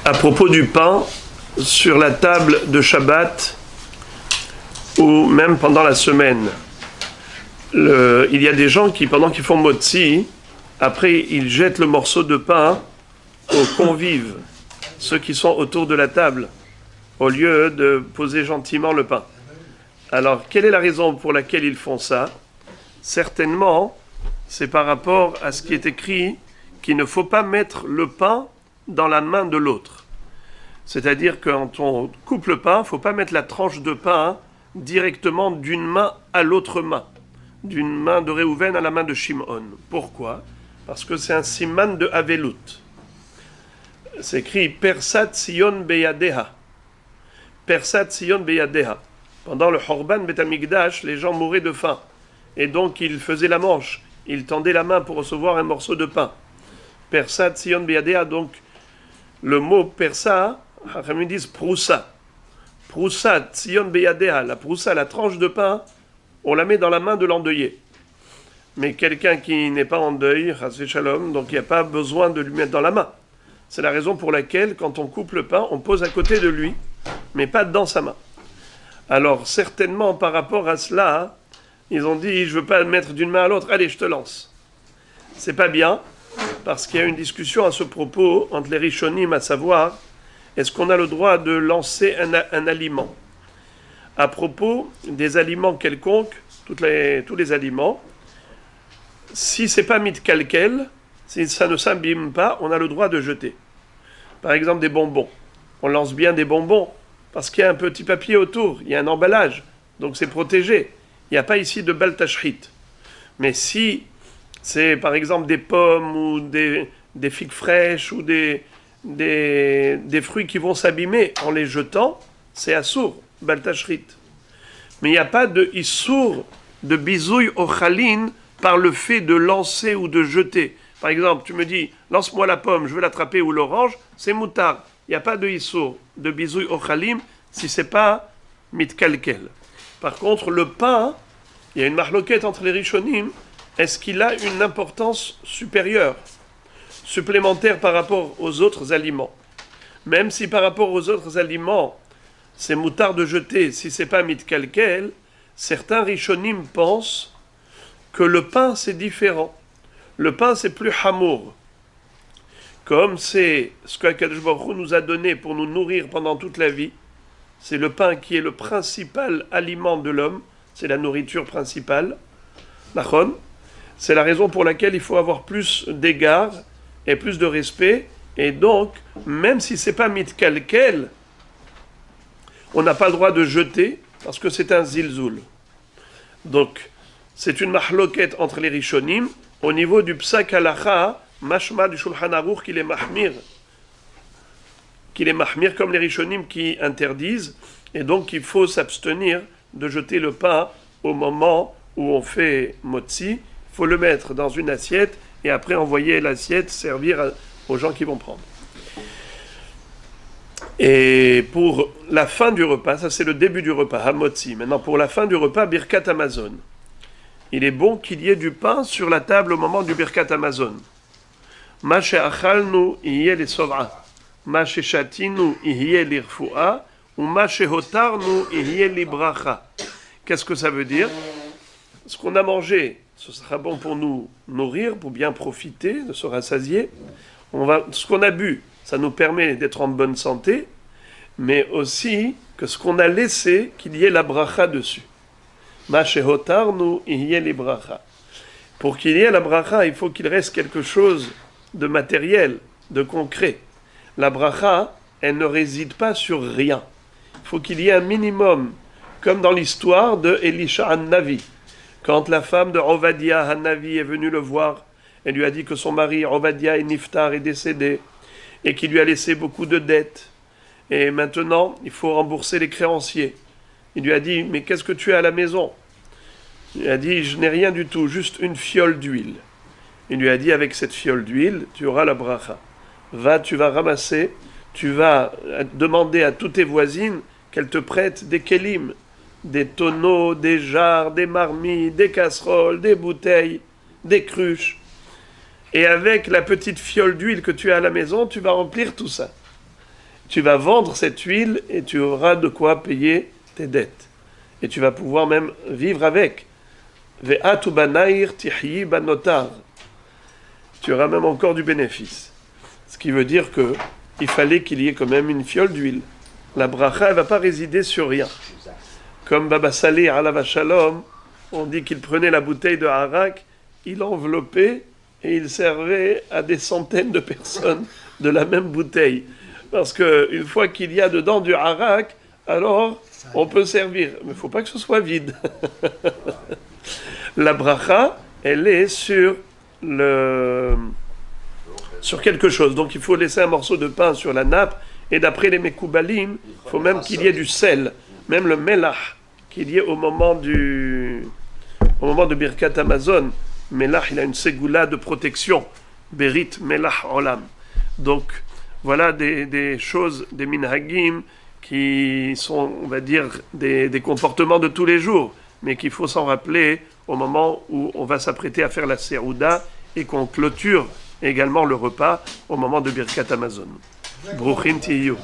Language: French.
à propos du pain sur la table de Shabbat ou même pendant la semaine. Il y a des gens qui, pendant qu'ils font motzi, après ils jettent le morceau de pain aux convives, ceux qui sont autour de la table, au lieu de poser gentiment le pain. Alors, quelle est la raison pour laquelle ils font ça? Certainement, c'est par rapport à ce qui est écrit qu'il ne faut pas mettre le pain dans la main de l'autre. C'est-à-dire que quand on coupe le pain, il ne faut pas mettre la tranche de pain directement d'une main à l'autre main, d'une main de Réhouven à la main de Shimon. Pourquoi? Parce que c'est un siman de Avelut. C'est écrit Persat Sion Beyadeha. Persat Sion Beyadeha. Pendant le Horban Bet Hamikdash, les gens mouraient de faim. Et donc ils faisaient la manche. Ils tendaient la main pour recevoir un morceau de pain. Persat Sion Beyadeha. Donc le mot Persa, ils disent Proussa. Proussa Sion Beyadeha. La Proussa, la tranche de pain, on la met dans la main de l'endeuillé. Mais quelqu'un qui n'est pas en deuil, Chasvé Shalom, donc il n'y a pas besoin de lui mettre dans la main. C'est la raison pour laquelle, quand on coupe le pain, on pose à côté de lui, mais pas dans sa main. Alors, certainement, par rapport à cela, ils ont dit, je ne veux pas le mettre d'une main à l'autre, allez, je te lance. C'est pas bien, parce qu'il y a une discussion à ce propos entre les Rishonim, à savoir, est-ce qu'on a le droit de lancer un aliment? À propos des aliments quelconques, tous les aliments, si c'est pas mitkalkel, si ça ne s'abîme pas, on a le droit de jeter. Par exemple, des bonbons. On lance bien des bonbons parce qu'il y a un petit papier autour, il y a un emballage, donc c'est protégé. Il n'y a pas ici de bal tashrit. Mais si c'est par exemple des pommes ou des figues fraîches ou des fruits qui vont s'abîmer en les jetant, c'est assour, bal tashrit. Mais il n'y a pas de issour, de bisouille au chalin par le fait de lancer ou de jeter. Par exemple, tu me dis, lance-moi la pomme, je veux l'attraper, ou l'orange, c'est moutard. Il n'y a pas de issour, de bisouille au chalim, si ce n'est pas mitkalkel. Par contre, le pain, il y a une marloquette entre les rishonim, est-ce qu'il a une importance supérieure, supplémentaire par rapport aux autres aliments? Même si par rapport aux autres aliments, c'est moutard de jeter, si ce n'est pas mitkalkel, certains rishonim pensent que le pain, c'est différent. Le pain, c'est plus hamour. Comme c'est ce qu'Akadosh Baruch Hu nous a donné pour nous nourrir pendant toute la vie, c'est le pain qui est le principal aliment de l'homme, c'est la nourriture principale. Nachon, c'est la raison pour laquelle il faut avoir plus d'égard et plus de respect. Et donc, même si c'est pas mitkalkel, on n'a pas le droit de jeter parce que c'est un zilzoul. Donc, c'est une mahloket entre les rishonim. Au niveau du psak halacha, mashma du Shulchan Aruch qu'il est mahmir comme les rishonim qui interdisent, et donc il faut s'abstenir de jeter le pain au moment où on fait motzi. Il faut le mettre dans une assiette et après envoyer l'assiette servir aux gens qui vont prendre. Et pour la fin du repas, ça c'est le début du repas, hamotzi. Maintenant pour la fin du repas, birkat Amazon. Il est bon qu'il y ait du pain sur la table au moment du birkat Amazon. Ma she'achalnu ihyeh lesov'a, ma she'shatinu ihyeh lirfu'a, ou ma she'hotarnu ihyeh libracha. Qu'est-ce que ça veut dire? Ce qu'on a mangé, ce sera bon pour nous nourrir, pour bien profiter, de se rassasier. Ce qu'on a bu, ça nous permet d'être en bonne santé, mais aussi que ce qu'on a laissé, qu'il y ait la bracha dessus. Ma she'hotarnu ihyeh libracha. Pour qu'il y ait la bracha, il faut qu'il reste quelque chose de matériel, de concret. La bracha, elle ne réside pas sur rien. Il faut qu'il y ait un minimum, comme dans l'histoire de Elisha Hannavi. Quand la femme de Ovadia Hannavi est venue le voir, elle lui a dit que son mari Ovadia et Niftar est décédé et qu'il lui a laissé beaucoup de dettes. Et maintenant, il faut rembourser les créanciers. Il lui a dit, mais qu'est-ce que tu as à la maison? Il a dit, je n'ai rien du tout, juste une fiole d'huile. Il lui a dit, avec cette fiole d'huile, tu auras la bracha. Va, tu vas ramasser, tu vas demander à toutes tes voisines qu'elles te prêtent des kélim, des tonneaux, des jarres, des marmites, des casseroles, des bouteilles, des cruches. Et avec la petite fiole d'huile que tu as à la maison, tu vas remplir tout ça. tu vas vendre cette huile et tu auras de quoi payer tes dettes. Et tu vas pouvoir même vivre avec. Ve'atu banair tihyi banotar. Tu auras même encore du bénéfice. Ce qui veut dire que il fallait qu'il y ait quand même une fiole d'huile. La bracha, elle ne va pas résider sur rien. Comme Baba Saleh alav shalom, on dit qu'il prenait la bouteille de Harak, il l'enveloppait et il servait à des centaines de personnes de la même bouteille. Parce qu'une fois qu'il y a dedans du Harak, alors on peut servir. Mais il ne faut pas que ce soit vide. La bracha, elle est sur quelque chose. Donc il faut laisser un morceau de pain sur la nappe. Et d'après les Mekoubalim, il faut même qu'il y ait du sel. Même le melach, qu'il y ait au moment de Birkat Amazon. Melach, il a une ségoula de protection. Berit, melach, olam. Donc voilà des choses, des minhagim, qui sont, on va dire, des comportements de tous les jours, mais qu'il faut s'en rappeler au moment où on va s'apprêter à faire la serouda et qu'on clôture également le repas au moment de Birkat Amazon. Bruchim tiyu.